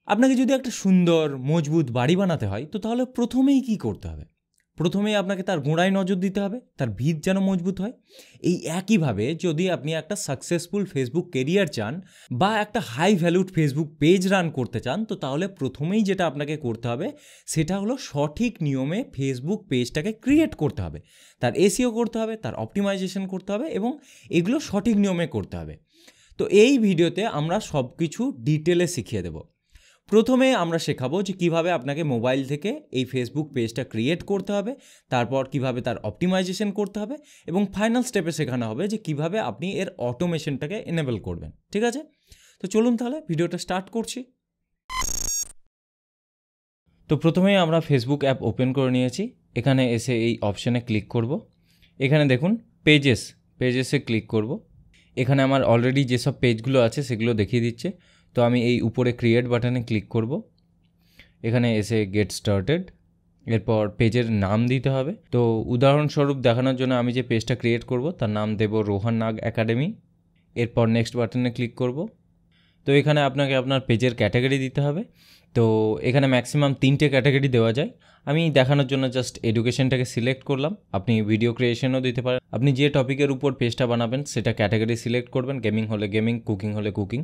আপনাকে যদি একটা সুন্দর মজবুত বাড়ি বানাতে হয় তো তাহলে প্রথমেই কি করতে হবে? প্রথমেই আপনাকে তার গোড়ায় নজর দিতে হবে, তার ভিত যেন মজবুত হয়। এই একইভাবে যদি আপনি একটা সাকসেসফুল ফেসবুক কেরিয়ার চান বা একটা high valued Facebook page run করতে চান, তো তাহলে প্রথমেই যেটা আপনাকে করতে হবে সেটা হলো সঠিক নিয়মে ফেসবুক পেজটাকে ক্রিয়েট করতে হবে, তার এসইও করতে হবে, তার অপটিমাইজেশন করতে হবে এবং এগুলো সঠিক নিয়মে করতে হবে। তো এই ভিডিওতে আমরা সব কিছু ডিটেলে শিখিয়ে দেব। প্রথমে আমরা শেখাবো যে কিভাবে আপনাকে মোবাইল থেকে এই ফেসবুক পেজটা ক্রিয়েট করতে হবে, তারপর কিভাবে তার অপটিমাইজেশন করতে হবে এবং ফাইনাল স্টেপে শেখানো হবে যে কিভাবে আপনি এর অটোমেশনটাকে এনেবল করবেন। ঠিক আছে, তো চলুন তাহলে ভিডিওটা স্টার্ট করছি। তো প্রথমেই আমরা ফেসবুক অ্যাপ ওপেন করে নিয়েছি। এখানে এসে এই অপশানে ক্লিক করব। এখানে দেখুন পেজেসে ক্লিক করব। এখানে আমার অলরেডি যেসব পেজগুলো আছে সেগুলো দেখিয়ে দিচ্ছে। তো আমি এই উপরে ক্রিয়েট বাটনে ক্লিক করব। এখানে এসে গেট স্টার্টেড, এরপর পেজের নাম দিতে হবে। তো উদাহরণস্বরূপ দেখানোর জন্য আমি যে পেজটা ক্রিয়েট করব তার নাম দেব রোহন নাগ একাডেমি। এরপর নেক্সট বাটনে ক্লিক করব। তো এখানে আপনাকে আপনার পেজের ক্যাটাগরি দিতে হবে। তো এখানে ম্যাক্সিমাম 3টে ক্যাটাগরি দেওয়া যায়। আমি দেখানোর জন্য জাস্ট এডুকেশনটাকে সিলেক্ট করলাম। আপনি ভিডিও ক্রিয়েশনও দিতে পারেন। আপনি যে টপিকের উপর পেজটা বানাবেন সেটা ক্যাটাগরি সিলেক্ট করবেন, গেমিং হলে গেমিং, কুকিং হলে কুকিং,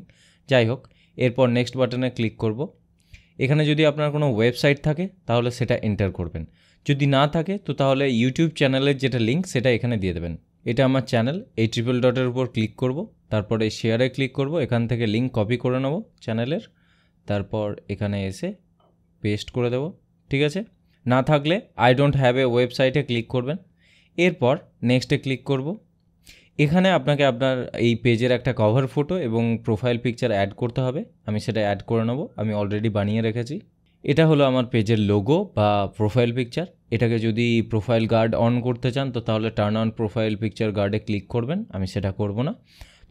যাই হোক। এরপর নেক্সট বাটনে ক্লিক করব। এখানে যদি আপনার কোনো ওয়েবসাইট থাকে তাহলে সেটা এন্টার করবেন, যদি না থাকে তো তাহলে ইউটিউব চ্যানেলের যেটা লিঙ্ক সেটা এখানে দিয়ে দেবেন। এটা আমার চ্যানেল, এই ট্রিপল ডটের উপর ক্লিক করব, তারপরে শেয়ারে ক্লিক করব। এখান থেকে লিঙ্ক কপি করে নেব চ্যানেলের, তারপর এখানে এসে পেস্ট করে দেব। ঠিক আছে, না থাকলে আই ডোন্ট হ্যাভ এ ওয়েবসাইটে ক্লিক করবেন। এরপর নেক্সটে ক্লিক করব। এখানে আপনাকে আপনার এই পেজের একটা কভার ফটো এবং প্রোফাইল পিকচার অ্যাড করতে হবে। আমি সেটা অ্যাড করে নেব, আমি অলরেডি বানিয়ে রেখেছি। এটা হলো আমার পেজের লোগো বা প্রোফাইল পিকচার। এটাকে যদি প্রোফাইল গার্ড অন করতে চান তো তাহলে টার্ন অন প্রোফাইল পিকচার গার্ডে ক্লিক করবেন, আমি সেটা করব না।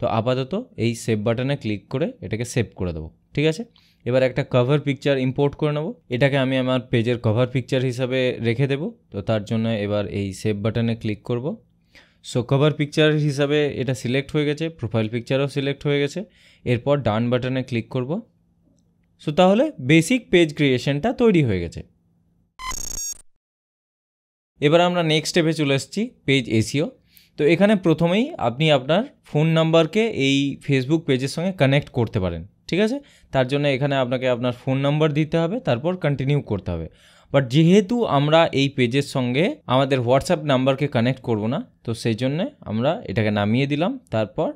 তো আপাতত এই সেভ বাটনে ক্লিক করে এটাকে সেভ করে দেবো। ঠিক আছে, এবার একটা কভার পিকচার ইম্পোর্ট করে নেব। এটাকে আমি আমার পেজের কভার পিকচার হিসাবে রেখে দেব। তো তার জন্য এবার এই সেভ বাটনে ক্লিক করব। সো কভার পিকচার হিসাবে এটা সিলেক্ট হয়ে গেছে, প্রোফাইল পিকচারও সিলেক্ট হয়ে গেছে। এরপর ডান বাটনে ক্লিক করব। সো তাহলে বেসিক পেজ ক্রিয়েশনটা তৈরি হয়ে গেছে। এবার আমরা নেক্সট স্টেপে চলে এসেছি, পেজ এসইও। তো এখানে প্রথমেই আপনি আপনার ফোন নাম্বারকে এই ফেসবুক পেজের সঙ্গে কানেক্ট করতে পারেন। ঠিক আছে, তার জন্য এখানে আপনাকে আপনার ফোন নাম্বার দিতে হবে, তারপর কন্টিনিউ করতে হবে। বাট যেহেতু আমরা এই পেজের সঙ্গে আমাদের হোয়াটসঅ্যাপ নাম্বারকে কানেক্ট করব না, তো সেই জন্যে আমরা এটাকে নামিয়ে দিলাম, তারপর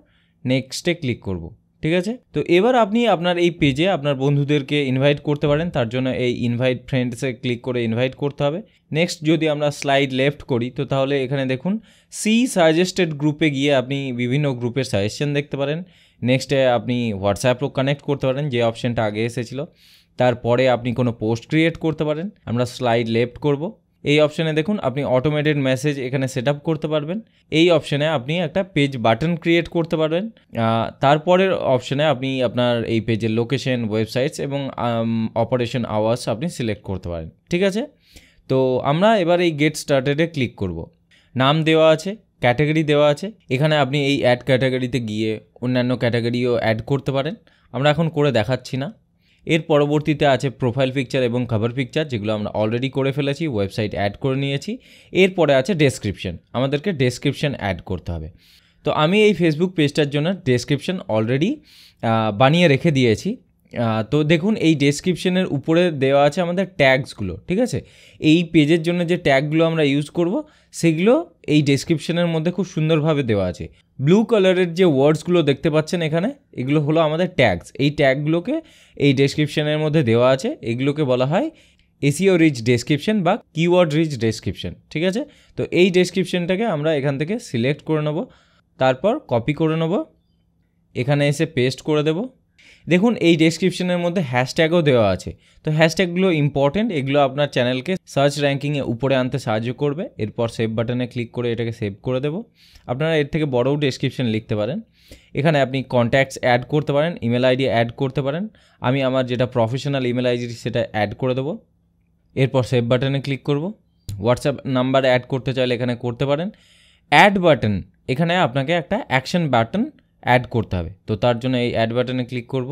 নেক্সটে ক্লিক করব। ঠিক আছে, তো এবার আপনি আপনার এই পেজে আপনার বন্ধুদেরকে ইনভাইট করতে পারেন। তার জন্য এই ইনভাইট ফ্রেন্ডসে ক্লিক করে ইনভাইট করতে হবে। নেক্সট যদি আমরা স্লাইড লেফট করি তো তাহলে এখানে দেখুন সি সাজেস্টেড গ্রুপে গিয়ে আপনি বিভিন্ন গ্রুপের সাজেশন দেখতে পারেন। নেক্সটে আপনি হোয়াটসঅ্যাপও কানেক্ট করতে পারেন, যে অপশানটা আগে এসেছিলো। তারপরে আপনি কোনো পোস্ট ক্রিয়েট করতে পারেন। আমরা স্লাইড লেফট করব। এই অপশানে দেখুন আপনি অটোমেটেড মেসেজ এখানে সেট আপ করতে পারবেন। এই অপশানে আপনি একটা পেজ বাটন ক্রিয়েট করতে পারবেন। তারপরের অপশানে আপনি আপনার এই পেজের লোকেশন, ওয়েবসাইটস এবং অপারেশন আওয়ার্স আপনি সিলেক্ট করতে পারেন। ঠিক আছে, তো আমরা এবার এই গেট স্টার্টেডে ক্লিক করব। নাম দেওয়া আছে, ক্যাটাগরি দেওয়া আছে। এখানে আপনি এই অ্যাড ক্যাটাগরিতে গিয়ে অন্যান্য ক্যাটাগরিও অ্যাড করতে পারেন, আমরা এখন করে দেখাচ্ছি না। এর পরবর্তীতে আছে প্রোফাইল পিকচার এবং কভার পিকচার, যেগুলো আমরা অলরেডি করে ফেলেছি, ওয়েবসাইট অ্যাড করে নিয়েছি। এরপরে আছে ডেসক্রিপশন, আমাদেরকে ডেসক্রিপশন অ্যাড করতে হবে। তো আমি এই ফেসবুক পেজটার জন্য ডেসক্রিপশন অলরেডি বানিয়ে রেখে দিয়েছি। তো দেখুন এই ডেসক্রিপশনের উপরে দেওয়া আছে আমাদের ট্যাগসগুলো। ঠিক আছে, এই পেজের জন্য যে ট্যাগগুলো আমরা ইউজ করব সেগুলো এই ডেসক্রিপশনের মধ্যে খুব সুন্দরভাবে দেওয়া আছে। ব্লু কালারের যে ওয়ার্ডসগুলো দেখতে পাচ্ছেন এখানে, এগুলো হলো আমাদের ট্যাগস। এই ট্যাগগুলোকে এই ডেসক্রিপশনের মধ্যে দেওয়া আছে, এগুলোকে বলা হয় এসইও রিচ ডেসক্রিপশন বা কিওয়ার্ড রিচ ডেসক্রিপশন। ঠিক আছে, তো এই ডেসক্রিপশনটাকে আমরা এখান থেকে সিলেক্ট করে নেব, তারপর কপি করে নেব, এখানে এসে পেস্ট করে দেব। দেখুন এই ডেসক্রিপশনের মধ্যে হ্যাশট্যাগও দেওয়া আছে। তো হ্যাশট্যাগুলো ইম্পর্টেন্ট, এগুলো আপনার চ্যানেলকে সার্চ র্যাঙ্কিংয়ে উপরে আনতে সাহায্য করবে। এরপর সেভ বাটনে ক্লিক করে এটাকে সেভ করে দেব। আপনারা এর থেকে বড়ও ডেসক্রিপশন লিখতে পারেন। এখানে আপনি কন্ট্যাক্টস অ্যাড করতে পারেন, ইমেল আইডি অ্যাড করতে পারেন। আমি আমার যেটা প্রফেশনাল ইমেল আইডি সেটা অ্যাড করে দেবো। এরপর সেভ বাটনে ক্লিক করব। হোয়াটসঅ্যাপ নাম্বার অ্যাড করতে চাইলে এখানে করতে পারেন। অ্যাড বাটন, এখানে আপনাকে একটা অ্যাকশন বাটন অ্যাড করতে হবে। তো তার জন্য এই অ্যাড বাটনে ক্লিক করব।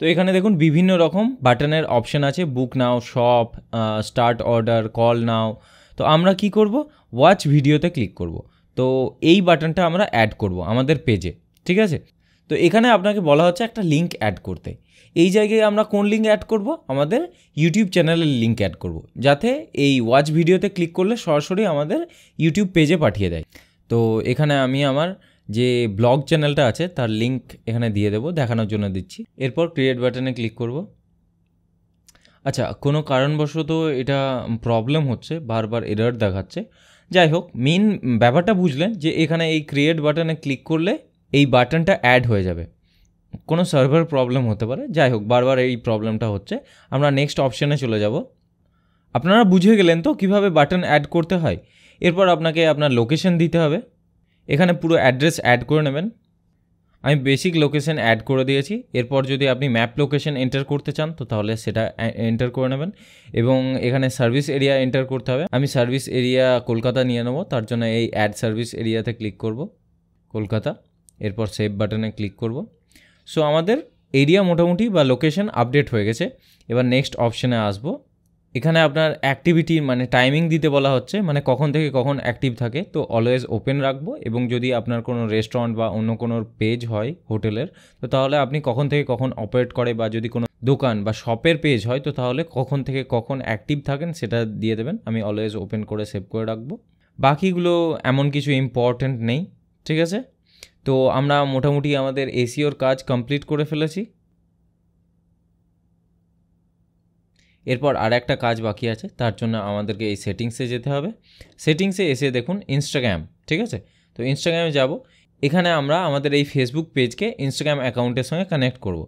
তো এখানে দেখুন বিভিন্ন রকম বাটনের অপশান আছে, book now, shop, start order, call now. তো আমরা কি করব, ওয়াচ ভিডিওতে ক্লিক করব। তো এই বাটনটা আমরা অ্যাড করব আমাদের পেজে, ঠিক আছে। তো এখানে আপনাকে বলা হচ্ছে একটা লিঙ্ক অ্যাড করতে। এই জায়গায় আমরা কোন লিঙ্ক অ্যাড করব, আমাদের ইউটিউব চ্যানেলের লিঙ্ক অ্যাড করব, যাতে এই ওয়াচ ভিডিওতে ক্লিক করলে সরাসরি আমাদের ইউটিউব পেজে পাঠিয়ে দেয়। তো এখানে আমি আমার যে ব্লগ চ্যানেলটা আছে তার লিঙ্ক এখানে দিয়ে দেবো, দেখানোর জন্য দিচ্ছি। এরপর ক্রিয়েট বাটনে ক্লিক করব। আচ্ছা, কোনো কারণবশত এটা প্রবলেম হচ্ছে, বারবার এরর দেখাচ্ছে। যাই হোক, মেন ব্যাপারটা বুঝলেন যে এখানে এই ক্রিয়েট বাটনে ক্লিক করলে এই বাটনটা অ্যাড হয়ে যাবে। কোনো সার্ভার প্রবলেম হতে পারে, যাই হোক বারবার এই প্রবলেমটা হচ্ছে। আমরা নেক্সট অপশানে চলে যাব। আপনারা বুঝে গেলেন তো কীভাবে বাটন অ্যাড করতে হয়। এরপর আপনাকে আপনার লোকেশন দিতে হবে। এখানে পুরো অ্যাড্রেস অ্যাড করে নেবেন। আমি বেসিক লোকেশন অ্যাড করে দিয়েছি। এরপর যদি আপনি ম্যাপ লোকেশন এন্টার করতে চান তো তাহলে সেটা এন্টার করে নেবেন, এবং এখানে সার্ভিস এরিয়া এন্টার করতে হবে। আমি সার্ভিস এরিয়া কলকাতা নিয়ে নেবো, তার জন্য এই অ্যাড সার্ভিস এরিয়াতে ক্লিক করব, কলকাতা। এরপর সেভ বাটনে ক্লিক করব। সো আমাদের এরিয়া মোটামুটি বা লোকেশন আপডেট হয়ে গেছে। এবার নেক্সট অপশানে আসবো। এখানে আপনার অ্যাক্টিভিটি মানে টাইমিং দিতে বলা হচ্ছে, মানে কখন থেকে কখন অ্যাক্টিভ থাকে। তো অলওয়েজ ওপেন রাখবো, এবং যদি আপনার কোনো রেস্টুরেন্ট বা অন্য কোনো পেজ হয় হোটেলের, তো তাহলে আপনি কখন থেকে কখন অপারেট করে, বা যদি কোনো দোকান বা শপের পেজ হয় তো তাহলে কখন থেকে কখন অ্যাক্টিভ থাকেন সেটা দিয়ে দেবেন। আমি অলওয়েজ ওপেন করে সেভ করে রাখবো। বাকিগুলো এমন কিছু ইম্পর্ট্যান্ট নেই, ঠিক আছে। তো আমরা মোটামুটি আমাদের এসইওর কাজ কমপ্লিট করে ফেলেছি। এরপর আর একটা কাজ বাকি আছে, তার জন্য আমাদেরকে এই সেটিংসে যেতে হবে। সেটিংসে এসে দেখুন ইনস্টাগ্রাম, ঠিক আছে। তো ইনস্টাগ্রামে যাব। এখানে আমরা আমাদের এই ফেসবুক পেজকে ইনস্টাগ্রাম অ্যাকাউন্টের সঙ্গে কানেক্ট করব।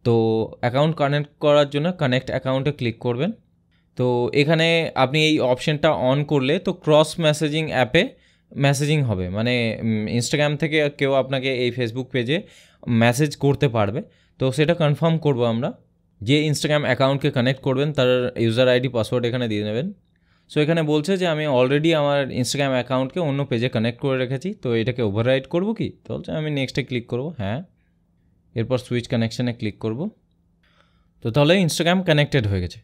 তো অ্যাকাউন্ট কানেক্ট করার জন্য কানেক্ট অ্যাকাউন্টে ক্লিক করবেন। তো এখানে আপনি এই অপশানটা অন করলে তো ক্রস মেসেজিং অ্যাপে মেসেজিং হবে, মানে ইনস্টাগ্রাম থেকে কেউ আপনাকে এই ফেসবুক পেজে মেসেজ করতে পারবে। তো সেটা কনফার্ম করব আমরা। যে ইনস্টাগ্রাম অ্যাকাউন্টকে কানেক্ট করবেন তার ইউজার আইডি পাসওয়ার্ড এখানে দিয়ে নেবেন। সো এখানে বলছে যে আমি অলরেডি আমার ইনস্টাগ্রাম অ্যাকাউন্টকে অন্য পেজে কানেক্ট করে রেখেছি, তো এটাকে ওভাররাইড করব কি? তো বলছে আমি নেক্সটে ক্লিক করব, হ্যাঁ। এরপর সুইচ কানেকশানে ক্লিক করব। তো তাহলে ইনস্টাগ্রাম কানেক্টেড হয়ে গেছে।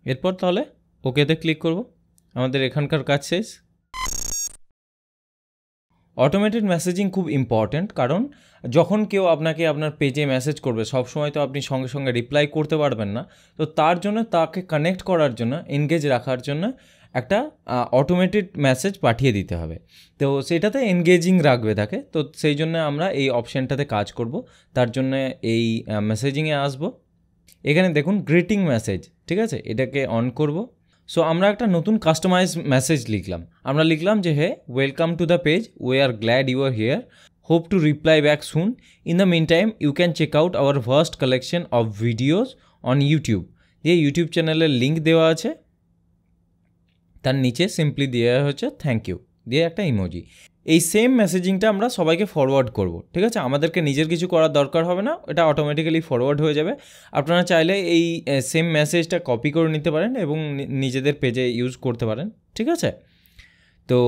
এরপর তাহলে ওকেতে ক্লিক করব। আমাদের এখানকার কাজ শেষ। অটোমেটেড মেসেজিং খুব ইম্পর্ট্যান্ট, কারণ যখন কেউ আপনাকে আপনার পেজে মেসেজ করবে সবসময় তো আপনি সঙ্গে সঙ্গে রিপ্লাই করতে পারবেন না। তো তার জন্য তাকে কানেক্ট করার জন্য, এনগেজ রাখার জন্য একটা অটোমেটেড মেসেজ পাঠিয়ে দিতে হবে। তো সেটাতে এনগেজিং রাখবে তাকে। তো সেই জন্য আমরা এই অপশানটাতে কাজ করব। তার জন্য এই মেসেজিংয়ে আসব। এখানে দেখুন গ্রিটিং মেসেজ, ঠিক আছে, এটাকে অন করব। সো আমরা একটা নতুন কাস্টমাইজ মেসেজ লিখলাম। আমরা লিখলাম যে hey welcome to the page, we are glad you are here, hope to reply back soon, in the meantime you can check out our vast collection of videos on YouTube. দিয়ে YouTube চ্যানেলের link দেওয়া আছে, তার নিচে simply দেওয়া হচ্ছে thank you দিয়ে একটা ইমোজি। এই সেম মেসেজিংটা আমরা সবাইকে ফরওয়ার্ড করব, ঠিক আছে। আমাদেরকে নিজের কিছু করার দরকার হবে না, এটা অটোমেটিক্যালি ফরওয়ার্ড হয়ে যাবে। আপনারা চাইলে এই সেম মেসেজটা কপি করে নিতে পারেন এবং নিজেদের পেজে ইউজ করতে পারেন, ঠিক আছে। তো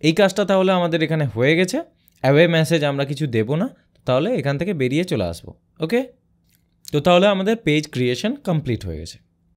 এই কাজটা তাহলে আমাদের এখানে হয়ে গেছে। অ্যাওয়ে মেসেজ আমরা কিছু দেব না, তাহলে এখান থেকে বেরিয়ে চলে আসবো। ওকে, তো তাহলে আমাদের পেজ ক্রিয়েশন কমপ্লিট হয়ে গেছে।